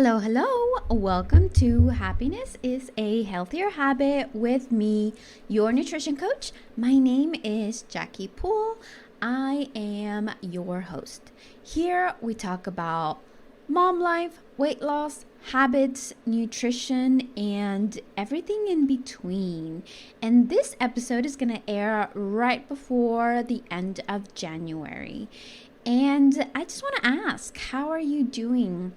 Hello, hello. Welcome to Happiness is a Healthier Habit with me, your nutrition coach. My name is Jackie Poole. I am your host. Here we talk about mom life, weight loss, habits, nutrition, and everything in between. And this episode is going to air right before the end of January. And I just want to ask, how are you doing?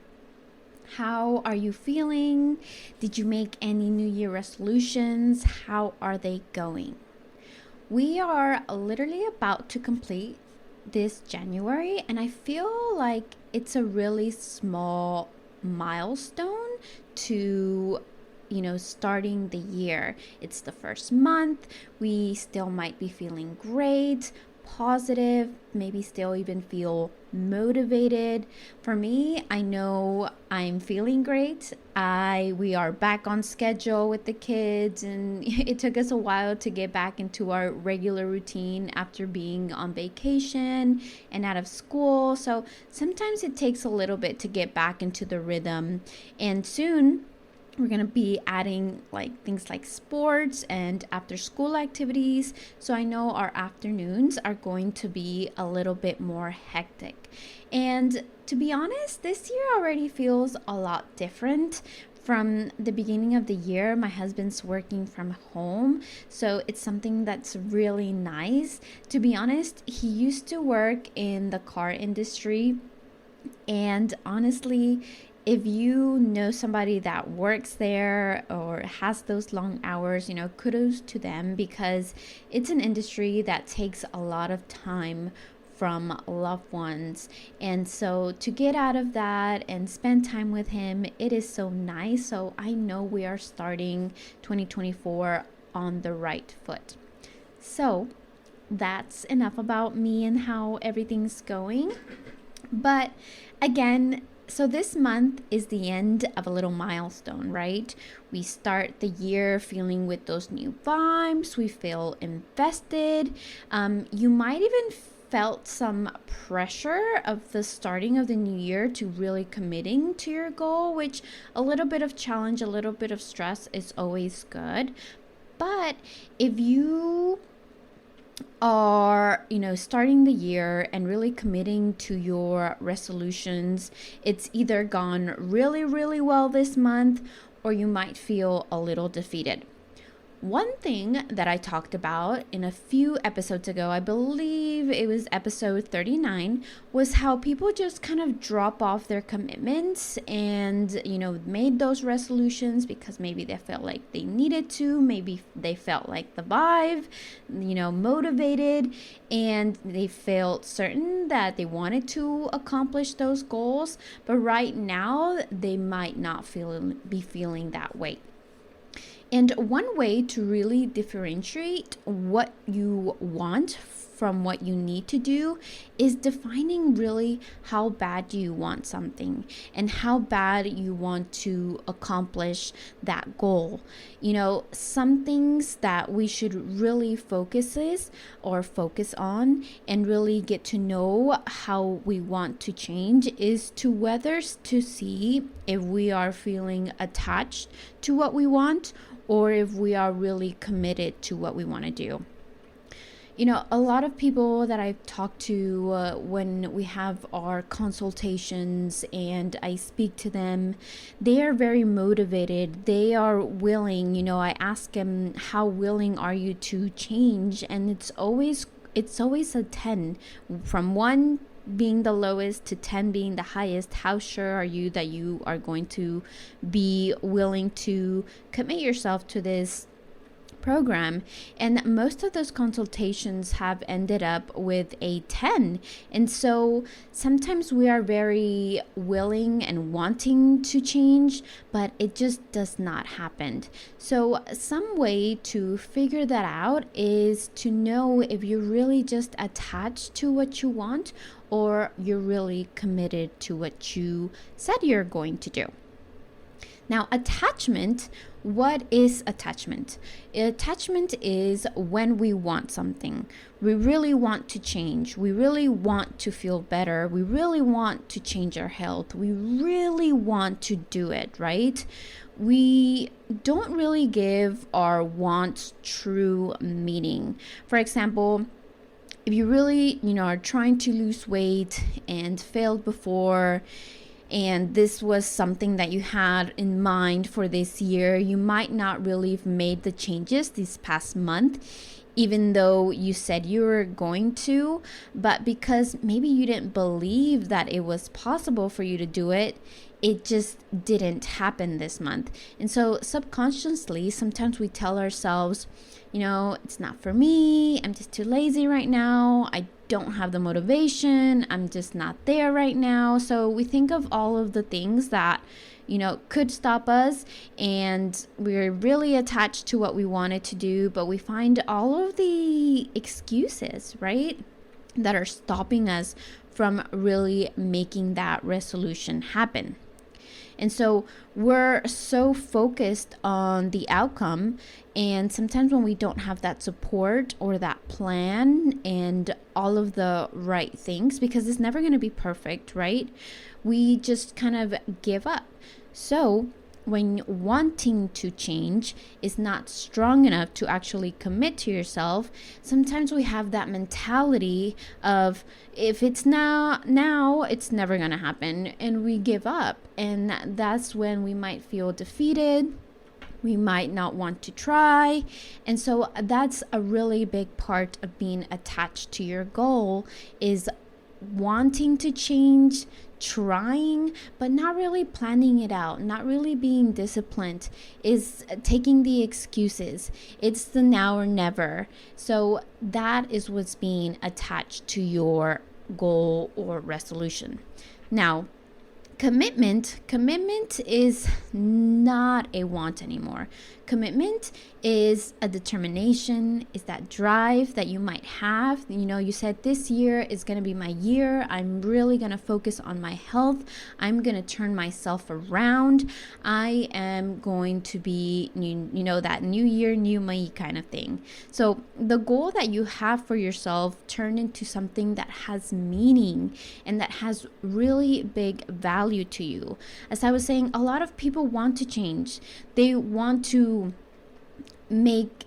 How are you feeling? Did you make any New Year resolutions? How are they going? We are literally about to complete this January, and I feel like it's a really small milestone to starting the year. It's the first month. We still might be feeling great, positive, maybe still even feel motivated. For me, I know I'm feeling great. We are back on schedule with the kids, and it took us a while to get back into our regular routine after being on vacation and out of school. So sometimes it takes a little bit to get back into the rhythm, and soon we're going to be adding things like sports and after school activities. So I know our afternoons are going to be a little bit more hectic. And to be honest, this year already feels a lot different. From the beginning of the year, my husband's working from home, so it's something that's really nice. To be honest, he used to work in the car industry, and honestly, if you know somebody that works there or has those long hours, kudos to them, because it's an industry that takes a lot of time from loved ones. And so to get out of that and spend time with him, it is so nice. So I know we are starting 2024 on the right foot. So that's enough about me and how everything's going. But again, so this month is the end of a little milestone, right? We start the year feeling with those new vibes. We feel invested. You might even felt some pressure of the starting of the new year to really committing to your goal, which a little bit of challenge, a little bit of stress is always good. But if you are starting the year and really committing to your resolutions, it's either gone really, really well this month, or you might feel a little defeated. One thing that I talked about in a few episodes ago, I believe it was episode 39, was how people just kind of drop off their commitments and, made those resolutions because maybe they felt like they needed to, maybe they felt like the vibe, motivated, and they felt certain that they wanted to accomplish those goals, but right now they might not be feeling that way. And one way to really differentiate what you want from what you need to do is defining really how bad you want something and how bad you want to accomplish that goal. Some things that we should really focus on and really get to know how we want to change is to see if we are feeling attached to what we want, or if we are really committed to what we want to do. A lot of people that I've talked to when we have our consultations and I speak to them, they are very motivated. They are willing. I ask them, how willing are you to change? And it's always a 10, from 1 being the lowest to 10 being the highest. How sure are you that you are going to be willing to commit yourself to this program? And most of those consultations have ended up with a 10. And so sometimes we are very willing and wanting to change, but it just does not happen. So some way to figure that out is to know if you're really just attached to what you want, or you're really committed to what you said you're going to do. Now, attachment, what is attachment? Attachment is when we want something. We really want to change. We really want to feel better. We really want to change our health. We really want to do it, right? We don't really give our wants true meaning. For example, if you really, are trying to lose weight and failed before, and this was something that you had in mind for this year, you might not really have made the changes this past month, even though you said you were going to, but because maybe you didn't believe that it was possible for you to do it, it just didn't happen this month. And so subconsciously, sometimes we tell ourselves, it's not for me. I'm just too lazy right now. I don't have the motivation. I'm just not there right now. So we think of all of the things that, could stop us, and we're really attached to what we wanted to do, but we find all of the excuses, right, that are stopping us from really making that resolution happen. And so we're so focused on the outcome, and sometimes when we don't have that support or that plan and all of the right things, because it's never going to be perfect, right? We just kind of give up. So when wanting to change is not strong enough to actually commit to yourself, sometimes we have that mentality of, if it's now it's never gonna happen, and we give up. And that's when we might feel defeated. We might not want to try. And so that's a really big part of being attached to your goal, is wanting to change, trying, but not really planning it out, not really being disciplined, is taking the excuses. It's the now or never. So that is what's being attached to your goal or resolution. Now, commitment is not a want anymore. Commitment is a determination, is that drive that you might have. You said this year is going to be my year. I'm really going to focus on my health. I'm going to turn myself around. I am going to be, that new year, new me kind of thing. So the goal that you have for yourself turn into something that has meaning and that has really big value to you. As I was saying, a lot of people want to change. They want to make,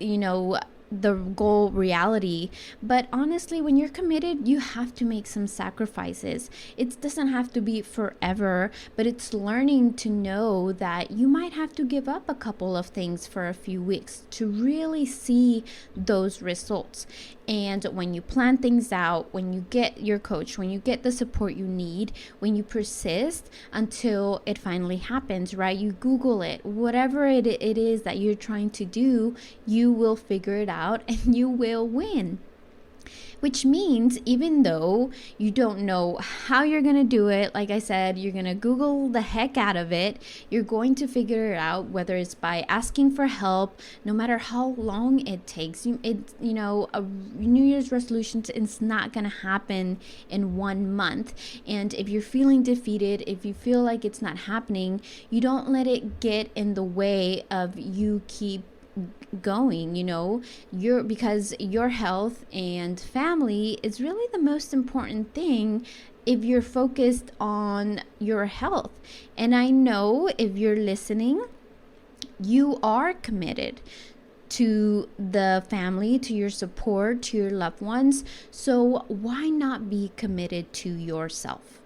the goal reality. But honestly, when you're committed, you have to make some sacrifices. It doesn't have to be forever, but it's learning to know that you might have to give up a couple of things for a few weeks to really see those results. And when you plan things out, when you get your coach, when you get the support you need, when you persist until it finally happens, right? You Google it, whatever it is that you're trying to do, you will figure it out and you will win. Which means even though you don't know how you're going to do it, like I said, you're going to Google the heck out of it. You're going to figure it out, whether it's by asking for help, no matter how long it takes. A New Year's resolution is not going to happen in 1 month. And if you're feeling defeated, if you feel like it's not happening, you don't let it get in the way of you keep going, because your health and family is really the most important thing if you're focused on your health. And I know if you're listening, you are committed to the family, to your support, to your loved ones. So why not be committed to yourself?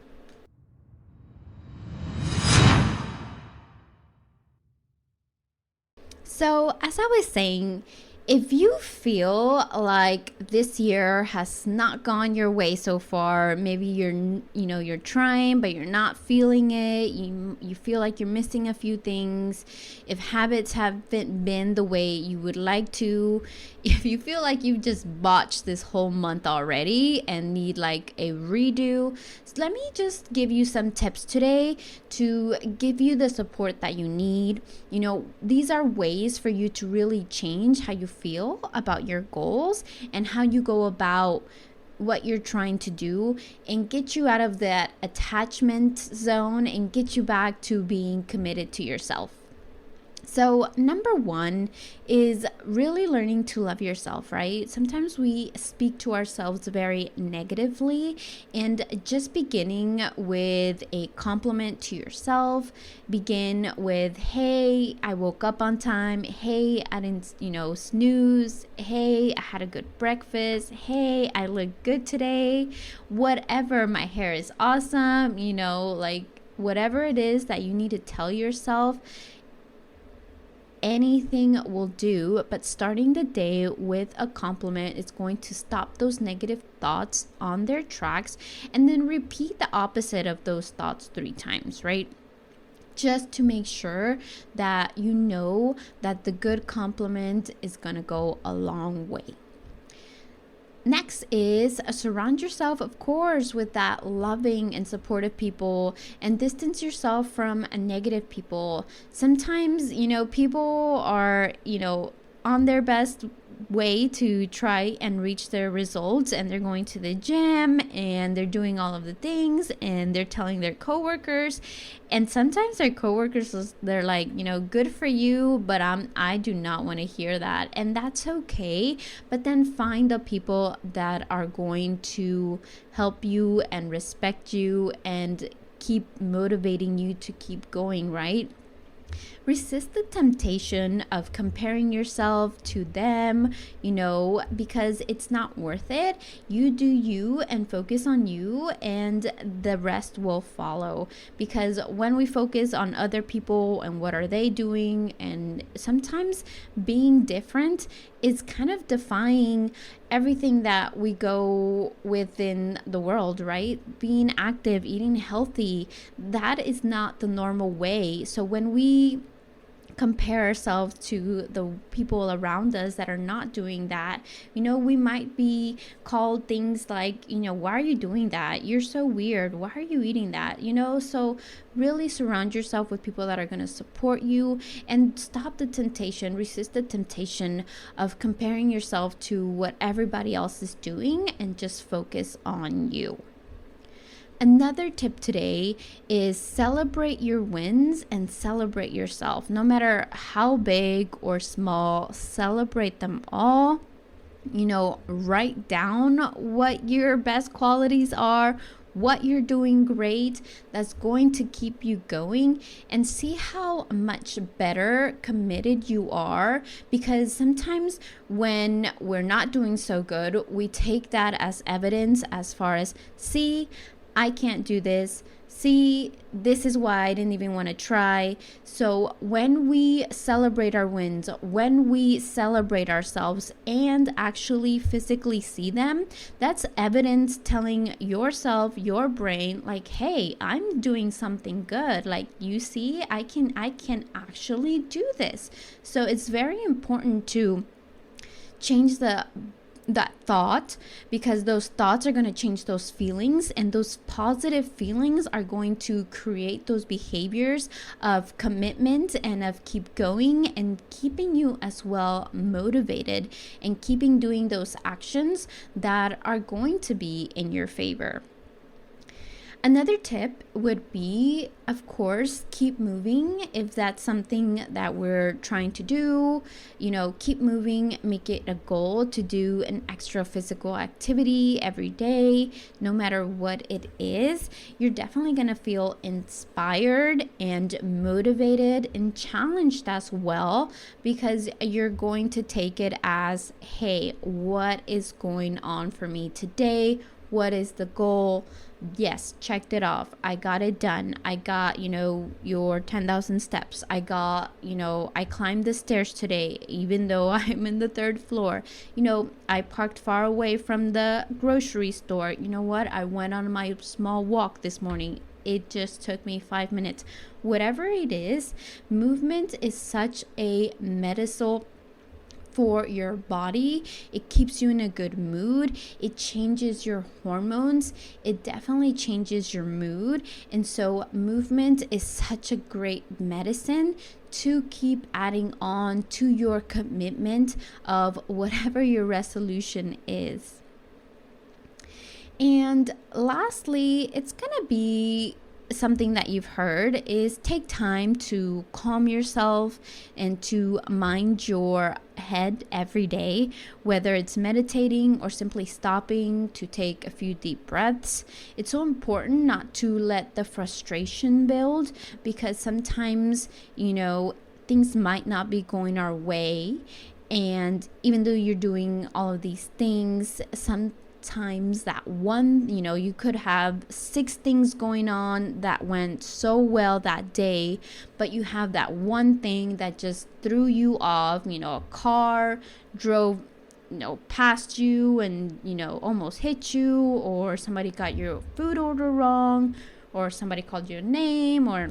So, as I was saying, if you feel like this year has not gone your way so far, maybe you're trying but you're not feeling it, you feel like you're missing a few things, if habits haven't been the way you would like to, if you feel like you've just botched this whole month already and need like a redo, let me just give you some tips today to give you the support that you need. These are ways for you to really change how you feel about your goals and how you go about what you're trying to do, and get you out of that attachment zone and get you back to being committed to yourself. So, number one is really learning to love yourself, right? Sometimes we speak to ourselves very negatively, and just beginning with a compliment to yourself, begin with, hey, I woke up on time. Hey, I didn't, snooze. Hey, I had a good breakfast. Hey, I look good today. Whatever, my hair is awesome, like whatever it is that you need to tell yourself, anything will do. But starting the day with a compliment is going to stop those negative thoughts on their tracks, and then repeat the opposite of those thoughts 3 times, right? Just to make sure that you know that the good compliment is going to go a long way. Next is surround yourself, of course, with that loving and supportive people, and distance yourself from negative people. Sometimes, people are, on their best way to try and reach their results, and they're going to the gym and they're doing all of the things, and they're telling their coworkers, and sometimes their coworkers, they're like, good for you, but I do not want to hear that, and that's okay. But then find the people that are going to help you and respect you and keep motivating you to keep going, right? Resist the temptation of comparing yourself to them, because it's not worth it. You do you and focus on you, and the rest will follow. Because when we focus on other people and what are they doing, and sometimes being different is kind of defying everything that we go within the world, right? Being active, eating healthy, that is not the normal way. So when we compare ourselves to the people around us that are not doing that, we might be called things like, why are you doing that? You're so weird. Why are you eating that? So really surround yourself with people that are going to support you, and stop the temptation, resist the temptation of comparing yourself to what everybody else is doing, and just focus on you. Another tip today is celebrate your wins and celebrate yourself. No matter how big or small, celebrate them all. Write down what your best qualities are, what you're doing great that's going to keep you going, and see how much better committed you are. Because sometimes when we're not doing so good, we take that as evidence, as far as, see, I can't do this. See, this is why I didn't even want to try. So when we celebrate our wins, when we celebrate ourselves and actually physically see them, that's evidence telling yourself, your brain, like, hey, I'm doing something good. Like, you see, I can actually do this. So it's very important to change that thought, because those thoughts are going to change those feelings, and those positive feelings are going to create those behaviors of commitment and of keep going, and keeping you as well motivated, and keeping doing those actions that are going to be in your favor. Another tip would be, of course, keep moving. If that's something that we're trying to do, keep moving. Make it a goal to do an extra physical activity every day, no matter what it is. You're definitely going to feel inspired and motivated and challenged as well, because you're going to take it as, hey, what is going on for me today? What is the goal? Yes, checked it off. I got it done. I got, your 10,000 steps. I got, I climbed the stairs today, even though I'm in the 3rd floor. I parked far away from the grocery store. You know what? I went on my small walk this morning. It just took me 5 minutes. Whatever it is, movement is such a medicine for your body. It keeps you in a good mood. It changes your hormones. It definitely changes your mood. And so movement is such a great medicine to keep adding on to your commitment of whatever your resolution is. And lastly, it's going to be something that you've heard is take time to calm yourself and to mind your head every day, whether it's meditating or simply stopping to take a few deep breaths. It's so important not to let the frustration build, because sometimes, things might not be going our way. And even though you're doing all of these things, sometimes that one, you could have 6 things going on that went so well that day, but you have that one thing that just threw you off. A car drove past you and almost hit you, or somebody got your food order wrong, or somebody called your name, or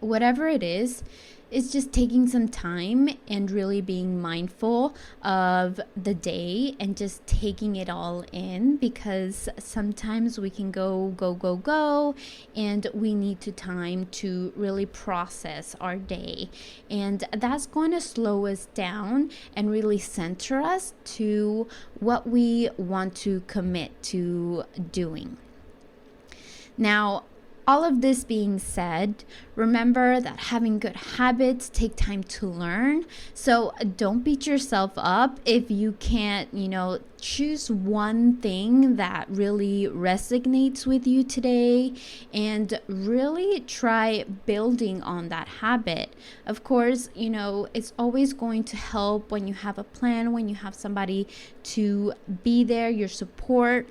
whatever it is. It's just taking some time and really being mindful of the day and just taking it all in, because sometimes we can go, and we need time to really process our day. And that's going to slow us down and really center us to what we want to commit to doing. Now, all of this being said, remember that having good habits take time to learn. So don't beat yourself up if you can't, choose one thing that really resonates with you today, and really try building on that habit. Of course, it's always going to help when you have a plan, when you have somebody to be there, your support.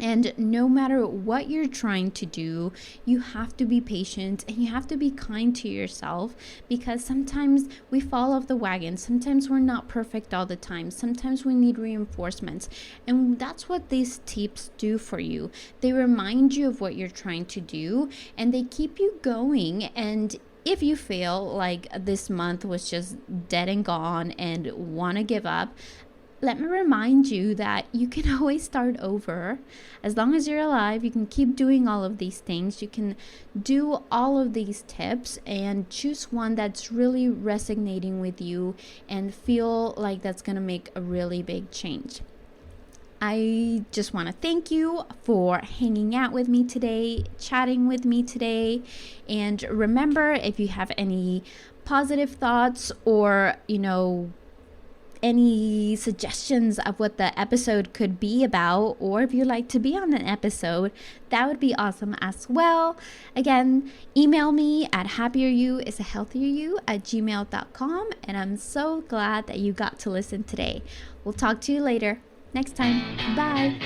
And no matter what you're trying to do, you have to be patient and you have to be kind to yourself, because sometimes we fall off the wagon. Sometimes we're not perfect all the time. Sometimes we need reinforcements. And that's what these tips do for you. They remind you of what you're trying to do, and they keep you going. And if you feel like this month was just dead and gone and want to give up, let me remind you that you can always start over. As long as you're alive, you can keep doing all of these things. You can do all of these tips and choose one that's really resonating with you and feel like that's going to make a really big change. I just want to thank you for hanging out with me today, chatting with me today. And remember, if you have any positive thoughts or, any suggestions of what the episode could be about, or if you'd like to be on an episode, that would be awesome as well. Again, email me at happieryouisahealthieryou@gmail.com, and I'm so glad that you got to listen today. We'll talk to you later next time. Bye.